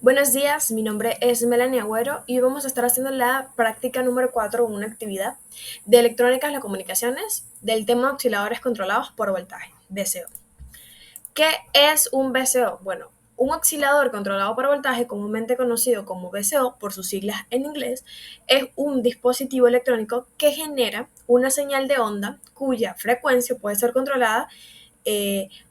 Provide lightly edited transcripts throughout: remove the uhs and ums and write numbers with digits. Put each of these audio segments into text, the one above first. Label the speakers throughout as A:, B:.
A: Buenos días, mi nombre es Melanie Agüero y hoy vamos a estar haciendo la práctica número 4, una actividad de electrónica en las comunicaciones del tema osciladores controlados por voltaje, VCO. ¿Qué es un VCO? Bueno, un oscilador controlado por voltaje, comúnmente conocido como VCO por sus siglas en inglés, es un dispositivo electrónico que genera una señal de onda cuya frecuencia puede ser controlada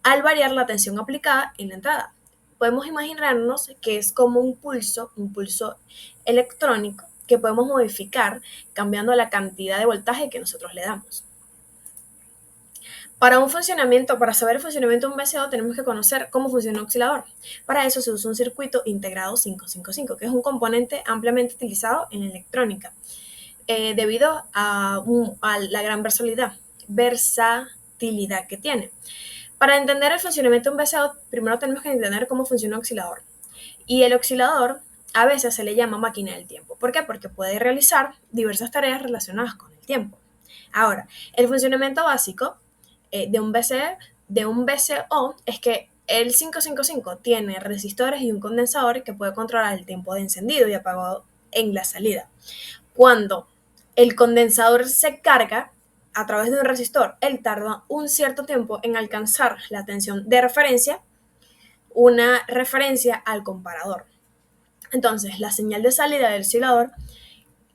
A: al variar la tensión aplicada en la entrada. Podemos imaginarnos que es como un pulso electrónico que podemos modificar cambiando la cantidad de voltaje que nosotros le damos. Para saber el funcionamiento de un VCO tenemos que conocer cómo funciona un oscilador. Para eso se usa un circuito integrado 555, que es un componente ampliamente utilizado en electrónica, debido a la gran versatilidad que tiene. Para entender el funcionamiento de un VCO, primero tenemos que entender cómo funciona un oscilador. Y el oscilador a veces se le llama máquina del tiempo. ¿Por qué? Porque puede realizar diversas tareas relacionadas con el tiempo. Ahora, el funcionamiento básico de un VCO es que el 555 tiene resistores y un condensador que puede controlar el tiempo de encendido y apagado en la salida. Cuando el condensador se carga a través de un resistor, él tarda un cierto tiempo en alcanzar la tensión de referencia, una referencia al comparador. Entonces, la señal de salida del oscilador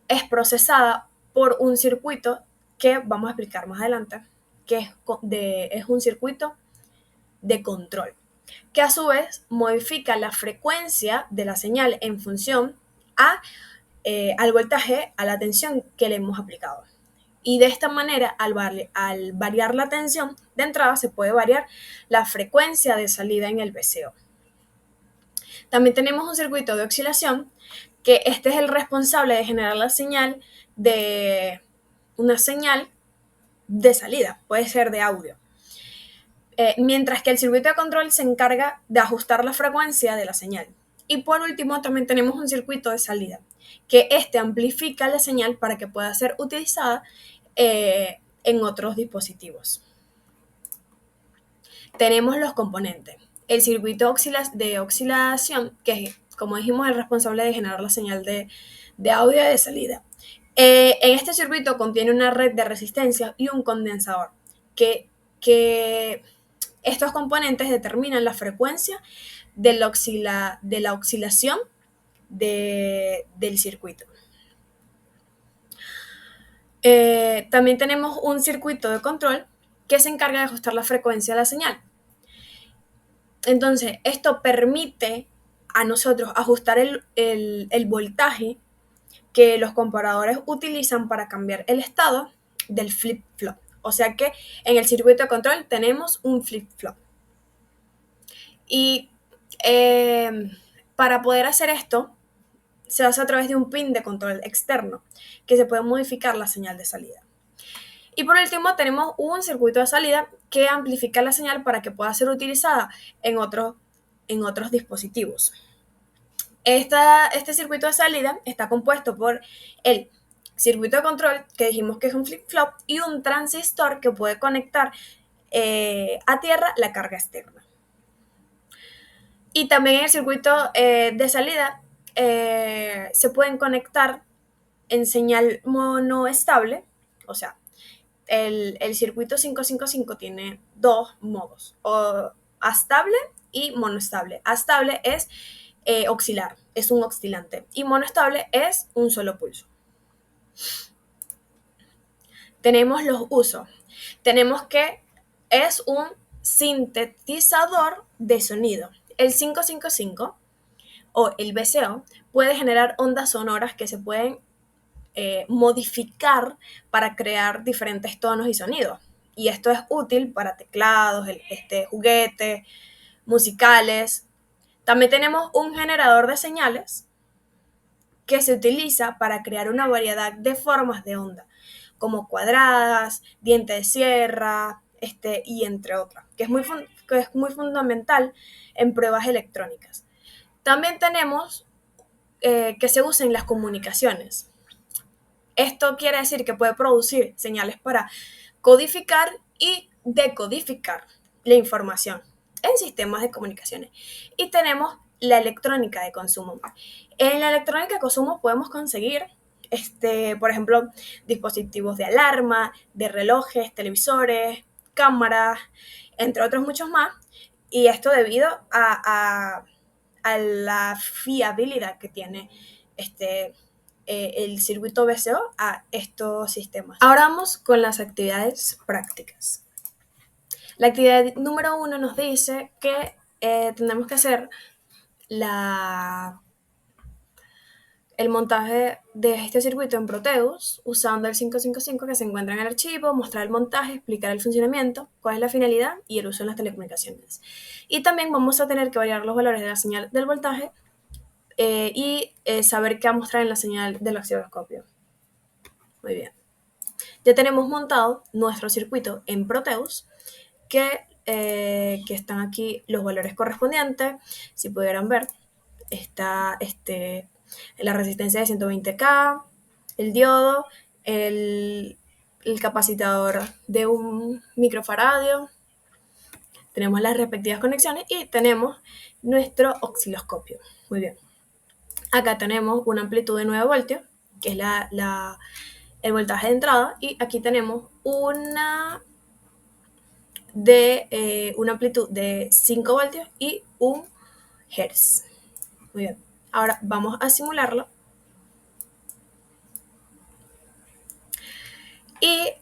A: es procesada por un circuito que vamos a explicar más adelante, que es un circuito de control, que a su vez modifica la frecuencia de la señal en función al voltaje, a la tensión que le hemos aplicado. Y de esta manera, al variar la tensión de entrada, se puede variar la frecuencia de salida en el VCO. También tenemos un circuito de oscilación, que este es el responsable de generar la señal de una señal de salida, puede ser de audio. Mientras que el circuito de control se encarga de ajustar la frecuencia de la señal. Y por último, también tenemos un circuito de salida, que este amplifica la señal para que pueda ser utilizada en otros dispositivos. Tenemos los componentes. El circuito de oscilación, que es, como dijimos, el responsable de generar la señal de audio de salida. En este circuito contiene una red de resistencia y un condensador, que estos componentes determinan la frecuencia de la oscilación del circuito. También tenemos un circuito de control que se encarga de ajustar la frecuencia de la señal. Entonces, esto permite a nosotros ajustar el voltaje que los comparadores utilizan para cambiar el estado del flip-flop. O sea que en el circuito de control tenemos un flip-flop. Y para poder hacer esto, se hace a través de un pin de control externo, que se puede modificar la señal de salida. Y por último, tenemos un circuito de salida que amplifica la señal para que pueda ser utilizada en otros dispositivos. Este circuito de salida está compuesto por el circuito de control, que dijimos que es un flip-flop, y un transistor que puede conectar a tierra la carga externa. Y también en el circuito de salida se pueden conectar en señal monoestable, o sea, el circuito 555 tiene dos modos, o astable y monoestable. Astable es oscilar, es un oscilante, y monoestable es un solo pulso. Tenemos los usos. Tenemos que es un sintetizador de sonido. El 555 o el VCO puede generar ondas sonoras que se pueden modificar para crear diferentes tonos y sonidos. Y esto es útil para teclados, juguetes, musicales. También tenemos un generador de señales que se utiliza para crear una variedad de formas de onda, como cuadradas, diente de sierra, y entre otras, que es muy fundamental en pruebas electrónicas. También tenemos que se usa en las comunicaciones. Esto quiere decir que puede producir señales para codificar y decodificar la información en sistemas de comunicaciones. Y tenemos la electrónica de consumo. En la electrónica de consumo podemos conseguir, por ejemplo, dispositivos de alarma, de relojes, televisores, cámaras, entre otros muchos más, y esto debido a la fiabilidad que tiene el circuito VCO a estos sistemas. Ahora vamos con las actividades prácticas. La actividad número 1 nos dice que tenemos que hacer el montaje de este circuito en Proteus usando el 555 que se encuentra en el archivo, mostrar el montaje, explicar el funcionamiento, cuál es la finalidad y el uso en las telecomunicaciones. Y también vamos a tener que variar los valores de la señal del voltaje y saber qué mostrar en la señal del osciloscopio. Muy bien. Ya tenemos montado nuestro circuito en Proteus que están aquí los valores correspondientes. Si pudieran ver, está la resistencia de 120K, el diodo, el capacitador de un microfaradio, tenemos las respectivas conexiones y tenemos nuestro osciloscopio. Muy bien. Acá tenemos una amplitud de 9 voltios, que es el voltaje de entrada, y aquí tenemos una amplitud de 5 voltios y 1 Hz. Muy bien. Ahora vamos a simularlo. Y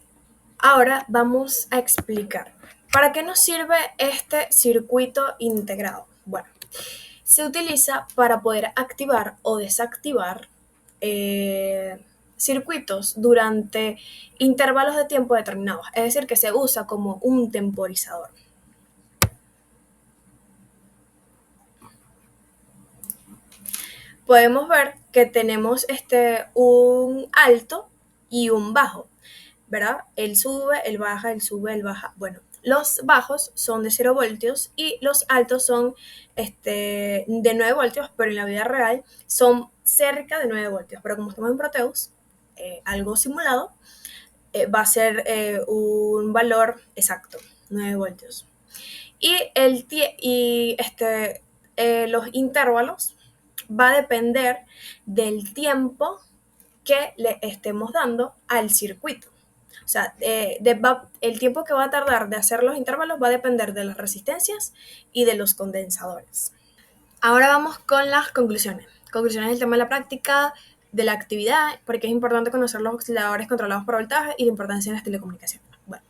A: ahora vamos a explicar para qué nos sirve este circuito integrado. Bueno, se utiliza para poder activar o desactivar circuitos durante intervalos de tiempo determinados, es decir, que se usa como un temporizador. Podemos ver que tenemos un alto y un bajo, ¿verdad? Él sube, él baja, él sube, él baja. Bueno, los bajos son de 0 voltios y los altos son de 9 voltios, pero en la vida real son cerca de 9 voltios. Pero como estamos en Proteus, algo simulado, va a ser un valor exacto, 9 voltios. Y los intervalos va a depender del tiempo que le estemos dando al circuito. O sea, el tiempo que va a tardar de hacer los intervalos va a depender de las resistencias y de los condensadores. Ahora vamos con las conclusiones. Conclusiones del tema de la práctica, de la actividad, porque es importante conocer los osciladores controlados por voltaje y la importancia de las telecomunicaciones. Bueno,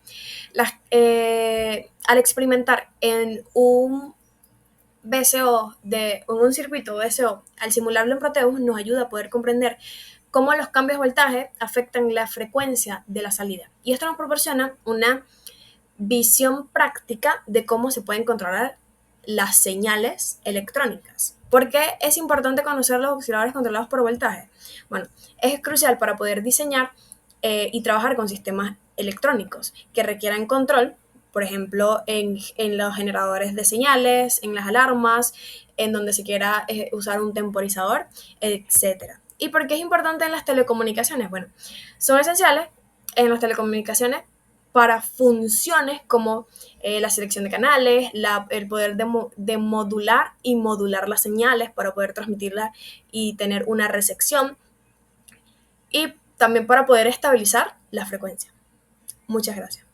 A: al experimentar en un VCO, en un circuito VCO, al simularlo en Proteus, nos ayuda a poder comprender cómo los cambios de voltaje afectan la frecuencia de la salida. Y esto nos proporciona una visión práctica de cómo se pueden controlar las señales electrónicas. ¿Por qué es importante conocer los osciladores controlados por voltaje? Bueno, es crucial para poder diseñar y trabajar con sistemas electrónicos que requieran control, por ejemplo, en los generadores de señales, en las alarmas, en donde se quiera usar un temporizador, etc. ¿Y por qué es importante en las telecomunicaciones? Bueno, son esenciales en las telecomunicaciones para funciones como la selección de canales, el poder de modular y modular las señales para poder transmitirlas y tener una recepción, y también para poder estabilizar la frecuencia. Muchas gracias.